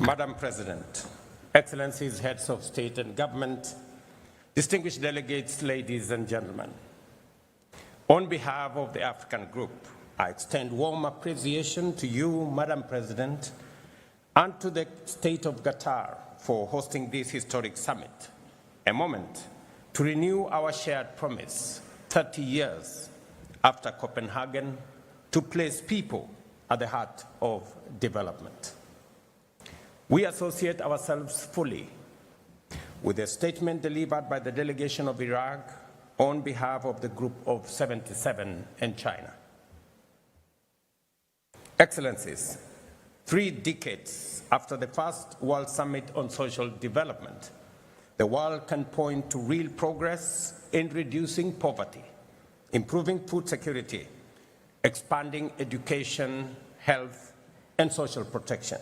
Madam President, Excellencies, Heads of State and Government, distinguished delegates, ladies and gentlemen, on behalf of the African Group, I extend warm appreciation to you, Madam President, and to the State of Qatar for hosting this historic summit, a moment to renew our shared promise 30 years after Copenhagen to place people at the heart of development. We associate ourselves fully with the statement delivered by the delegation of Iraq on behalf of the Group of 77 and China. Excellencies, 3 decades after the first World Summit on Social Development, the world can point to real progress in reducing poverty, improving food security, expanding education, health, and social protection.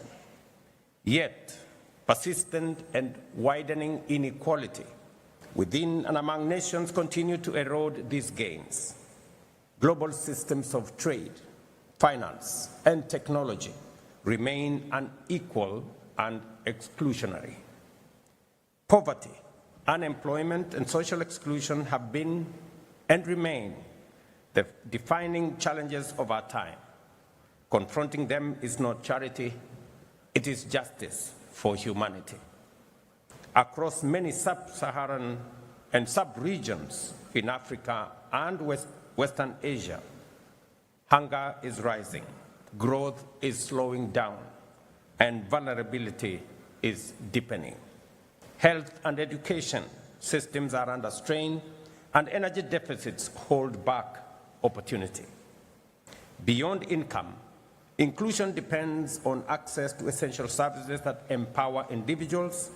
Yet, persistent and widening inequality within and among nations continue to erode these gains. Global systems of trade, finance, and technology remain unequal and exclusionary. Poverty, unemployment, and social exclusion have been and remain the defining challenges of our time. Confronting them is not charity, it is justice for humanity. Across many sub-Saharan and sub-regions in Africa and Western Asia, hunger is rising, growth is slowing down, and vulnerability is deepening. Health and education systems are under strain, and energy deficits hold back opportunity. Beyond income, inclusion depends on access to essential services that empower individuals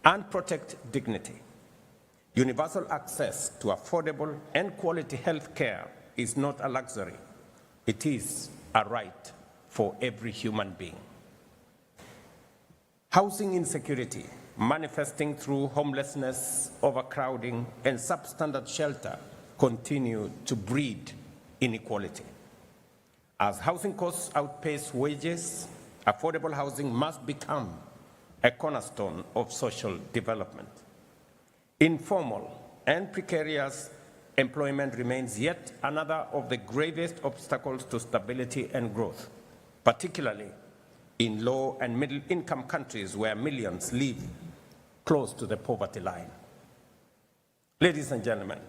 and protect dignity. Universal access to affordable and quality health care is not a luxury. It is a right for every human being. Housing insecurity, manifesting through homelessness, overcrowding, and substandard shelter, continue to breed inequality. As housing costs outpace wages, affordable housing must become a cornerstone of social development. Informal and precarious employment remains yet another of the gravest obstacles to stability and growth, particularly in low and middle income countries where millions live close to the poverty line. Ladies and gentlemen,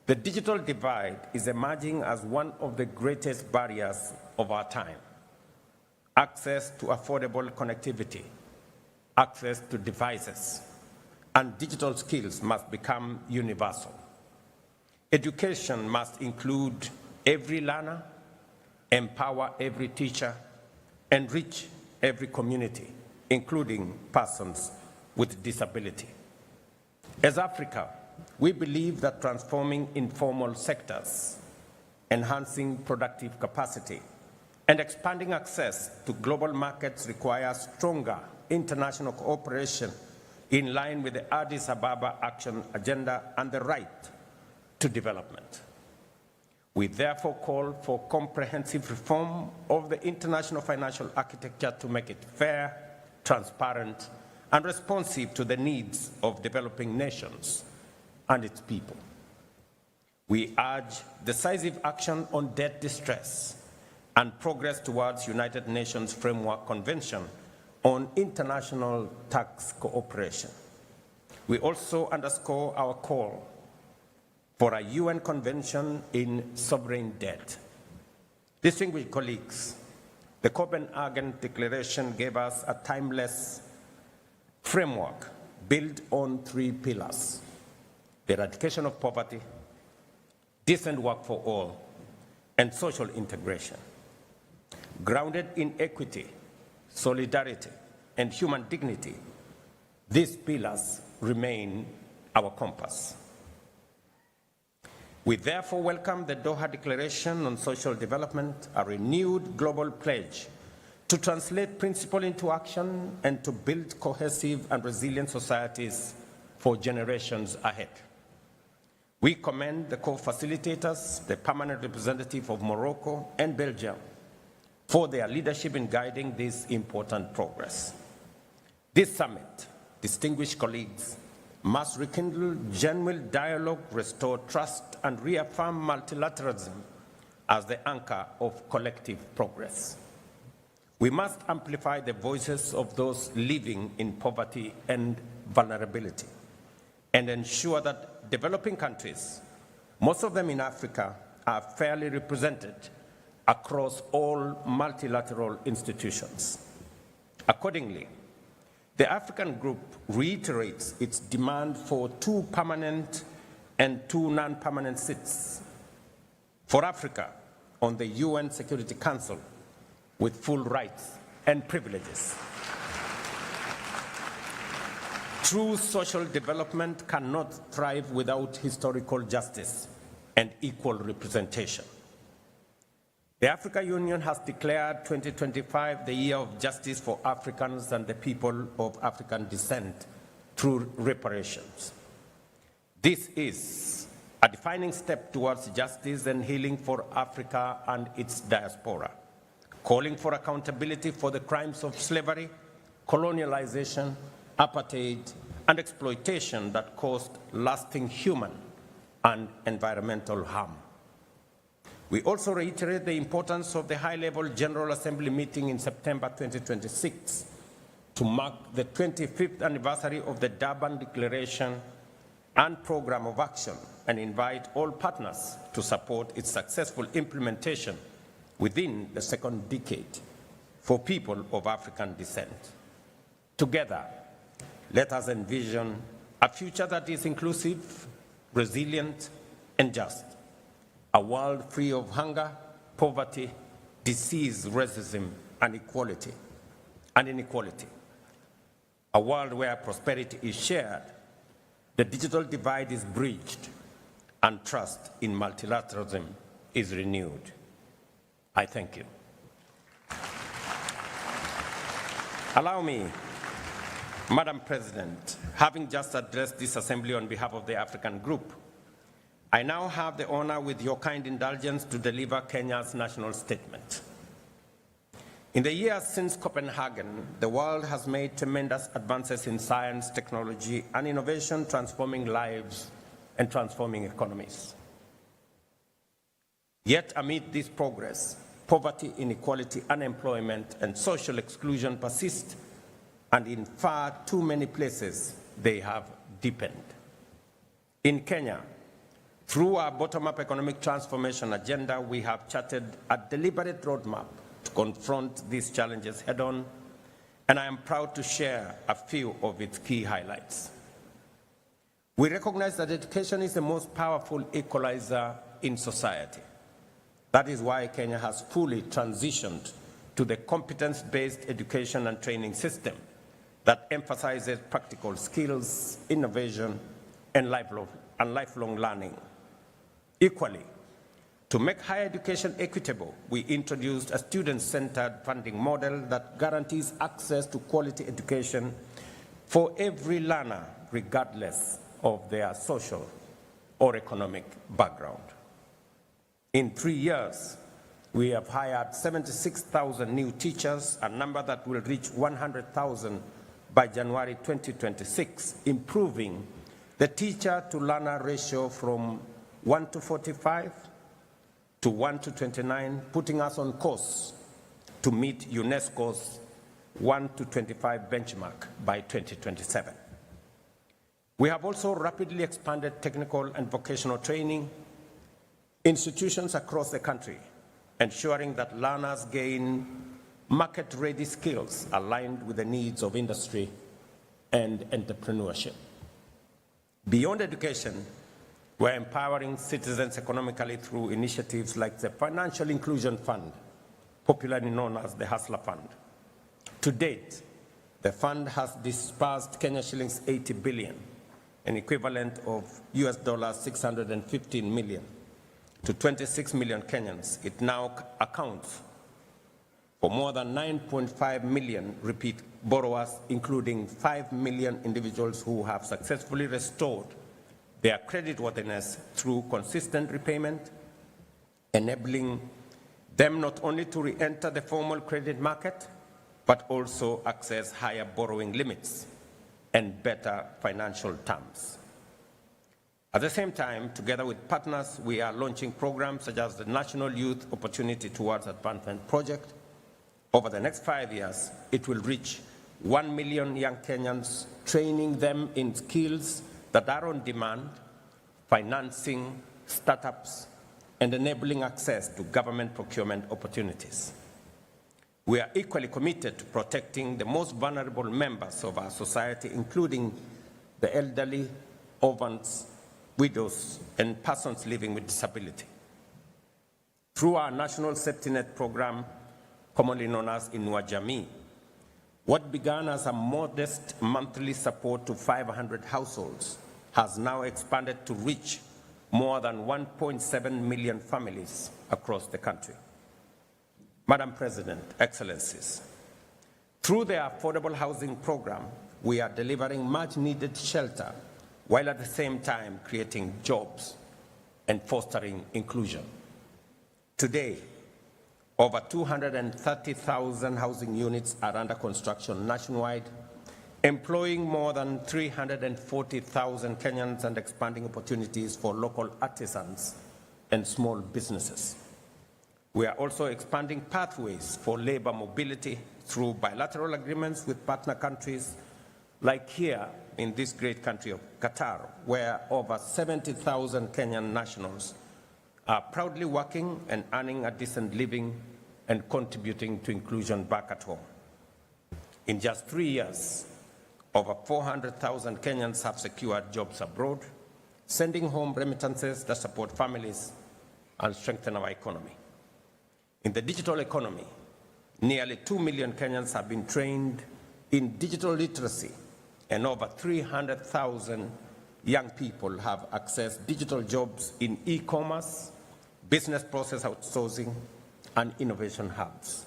the digital divide is emerging as one of the greatest barriers of our time. Access to affordable connectivity, access to devices, and digital skills must become universal. Education must include every learner, empower every teacher, and reach every community, including persons with disability. As Africa, we believe that transforming informal sectors, enhancing productive capacity, and expanding access to global markets requires stronger international cooperation in line with the Addis Ababa Action Agenda and the right to development. We therefore call for comprehensive reform of the international financial architecture to make it fair, transparent, and responsive to the needs of developing nations and its people. We urge decisive action on debt distress and progress towards United Nations Framework Convention on international tax cooperation. We also underscore our call for a UN Convention in sovereign debt. Distinguished colleagues, the Copenhagen Declaration gave us a timeless framework built on 3 pillars: the eradication of poverty, decent work for all, and social integration. Grounded in equity, solidarity, and human dignity, these pillars remain our compass. We therefore welcome the Doha Declaration on Social Development, a renewed global pledge to translate principle into action and to build cohesive and resilient societies for generations ahead. We commend the co-facilitators, the permanent representative of Morocco and Belgium, for their leadership in guiding this important progress. This summit, distinguished colleagues, must rekindle genuine dialogue, restore trust, and reaffirm multilateralism as the anchor of collective progress. We must amplify the voices of those living in poverty and vulnerability and ensure that developing countries, most of them in Africa, are fairly represented across all multilateral institutions. Accordingly, the African Group reiterates its demand for 2 permanent and 2 non-permanent seats for Africa on the UN Security Council with full rights and privileges. True social development cannot thrive without historical justice and equal representation. The African Union has declared 2025 the year of justice for Africans and the people of African descent through reparations. This is a defining step towards justice and healing for Africa and its diaspora, calling for accountability for the crimes of slavery, colonialization, apartheid, and exploitation that caused lasting human and environmental harm. We also reiterate the importance of the high-level General Assembly meeting in September 2026 to mark the 25th anniversary of the Durban Declaration and Program of Action and invite all partners to support its successful implementation within the second decade for people of African descent. Together, let us envision a future that is inclusive, resilient, and just. A world free of hunger, poverty, disease, racism, and inequality. A world where prosperity is shared, the digital divide is bridged, and trust in multilateralism is renewed. I thank you. Allow me, Madam President, having just addressed this assembly on behalf of the African Group, I now have the honor, with your kind indulgence, to deliver Kenya's national statement. In the years since Copenhagen, the world has made tremendous advances in science, technology, and innovation, transforming lives and transforming economies. Yet amid this progress, poverty, inequality, unemployment, and social exclusion persist, and in far too many places they have deepened. In Kenya, through our bottom-up economic transformation agenda, we have charted a deliberate roadmap to confront these challenges head-on, and I am proud to share a few of its key highlights. We recognize that education is the most powerful equalizer in society. That is why Kenya has fully transitioned to the competence-based education and training system that emphasizes practical skills, innovation, and lifelong learning. Equally, to make higher education equitable, we introduced a student-centered funding model that guarantees access to quality education for every learner, regardless of their social or economic background. In 3 years, we have hired 76,000 new teachers, a number that will reach 100,000 by January 2026, improving the teacher-to-learner ratio from 1 to 45 to 1 to 29, putting us on course to meet UNESCO's 1 to 25 benchmark by 2027. We have also rapidly expanded technical and vocational training institutions across the country, ensuring that learners gain market-ready skills aligned with the needs of industry and entrepreneurship. Beyond education, we're empowering citizens economically through initiatives like the Financial Inclusion Fund, popularly known as the Hustler Fund. To date, the fund has disbursed Kenya shillings 80 billion, an equivalent of US dollars 615 million, to 26 million Kenyans. It now accounts for more than 9.5 million repeat borrowers, including 5 million individuals who have successfully restored their creditworthiness through consistent repayment, enabling them not only to re-enter the formal credit market, but also access higher borrowing limits and better financial terms. At the same time, together with partners, we are launching programs such as the National Youth Opportunity Towards Advancement Project. Over the next 5 years, it will reach 1 million young Kenyans, training them in skills that are on demand, financing startups, and enabling access to government procurement opportunities. We are equally committed to protecting the most vulnerable members of our society, including the elderly, orphans, widows, and persons living with disability. Through our National Safety Net program, commonly known as Inua Jamii, what began as a modest monthly support to 500 households has now expanded to reach more than 1.7 million families across the country. Madam President, Excellencies, through the Affordable Housing Program, we are delivering much-needed shelter while at the same time creating jobs and fostering inclusion. Today, over 230,000 housing units are under construction nationwide, employing more than 340,000 Kenyans and expanding opportunities for local artisans and small businesses. We are also expanding pathways for labor mobility through bilateral agreements with partner countries, like here in this great country of Qatar, where over 70,000 Kenyan nationals are proudly working and earning a decent living and contributing to inclusion back at home. In just 3 years, over 400,000 Kenyans have secured jobs abroad, sending home remittances that support families and strengthen our economy. In the digital economy, nearly 2 million Kenyans have been trained in digital literacy, and over 300,000 young people have accessed digital jobs in e-commerce, business process outsourcing, and innovation hubs.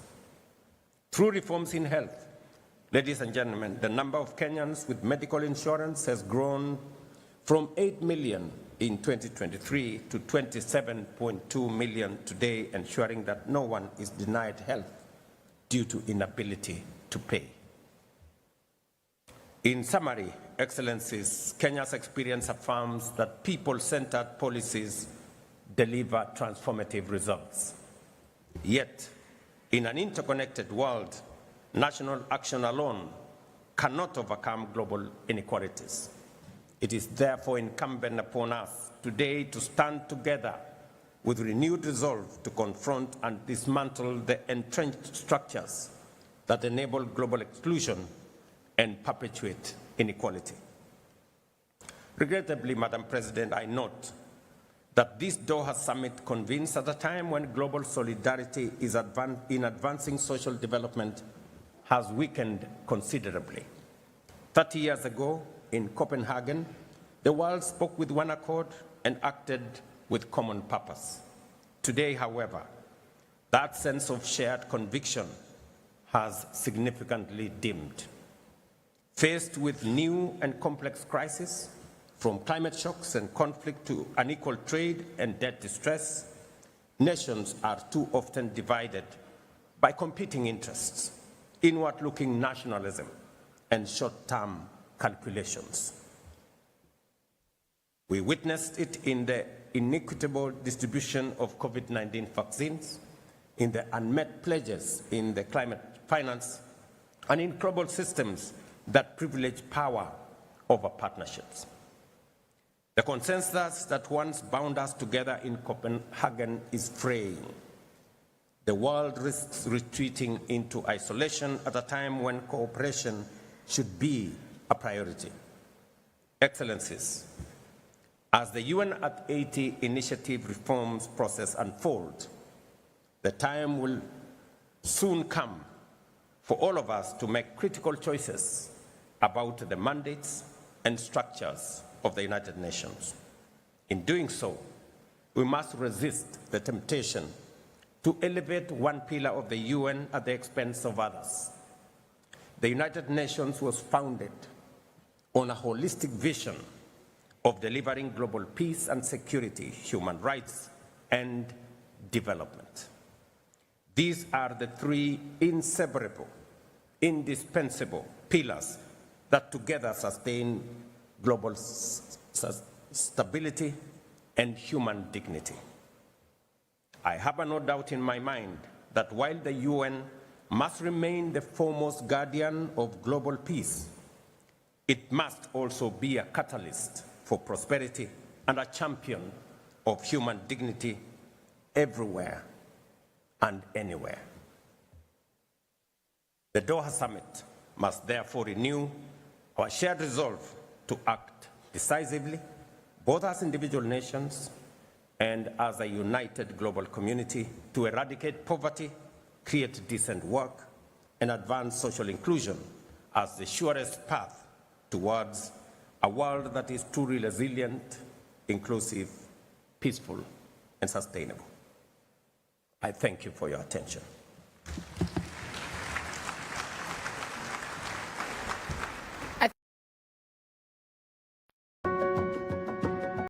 Through reforms in health, ladies and gentlemen, the number of Kenyans with medical insurance has grown from 8 million in 2023 to 27.2 million today, ensuring that no one is denied health due to inability to pay. In summary, Excellencies, Kenya's experience affirms that people-centered policies deliver transformative results. Yet, in an interconnected world, national action alone cannot overcome global inequalities. It is therefore incumbent upon us today to stand together with renewed resolve to confront and dismantle the entrenched structures that enable global exclusion and perpetuate inequality. Regrettably, Madam President, I note that this Doha summit convenes at a time when global solidarity is in advancing social development has weakened considerably. 30 years ago, in Copenhagen, the world spoke with one accord and acted with common purpose. Today, however, that sense of shared conviction has significantly dimmed. Faced with new and complex crises, from climate shocks and conflict to unequal trade and debt distress, nations are too often divided by competing interests, inward-looking nationalism, and short-term calculations. We witnessed it in the inequitable distribution of COVID-19 vaccines, in the unmet pledges in the climate finance, and in global systems that privilege power over partnerships. The consensus that once bound us together in Copenhagen is fraying. The world risks retreating into isolation at a time when cooperation should be a priority. Excellencies, as the UN at 80 initiative reforms process unfolds, the time will soon come for all of us to make critical choices about the mandates and structures of the United Nations. In doing so, we must resist the temptation to elevate one pillar of the UN at the expense of others. The United Nations was founded on a holistic vision of delivering global peace and security, human rights, and development. These are the three inseparable indispensable pillars that together sustain global stability and human dignity. I have no doubt in my mind that while the UN must remain the foremost guardian of global peace, it must also be a catalyst for prosperity and a champion of human dignity everywhere and anywhere. The Doha Summit must therefore renew our shared resolve to act decisively, both as individual nations and as a united global community, to eradicate poverty, create decent work, and advance social inclusion as the surest path towards a world that is truly resilient, inclusive, peaceful, and sustainable. I thank you for your attention.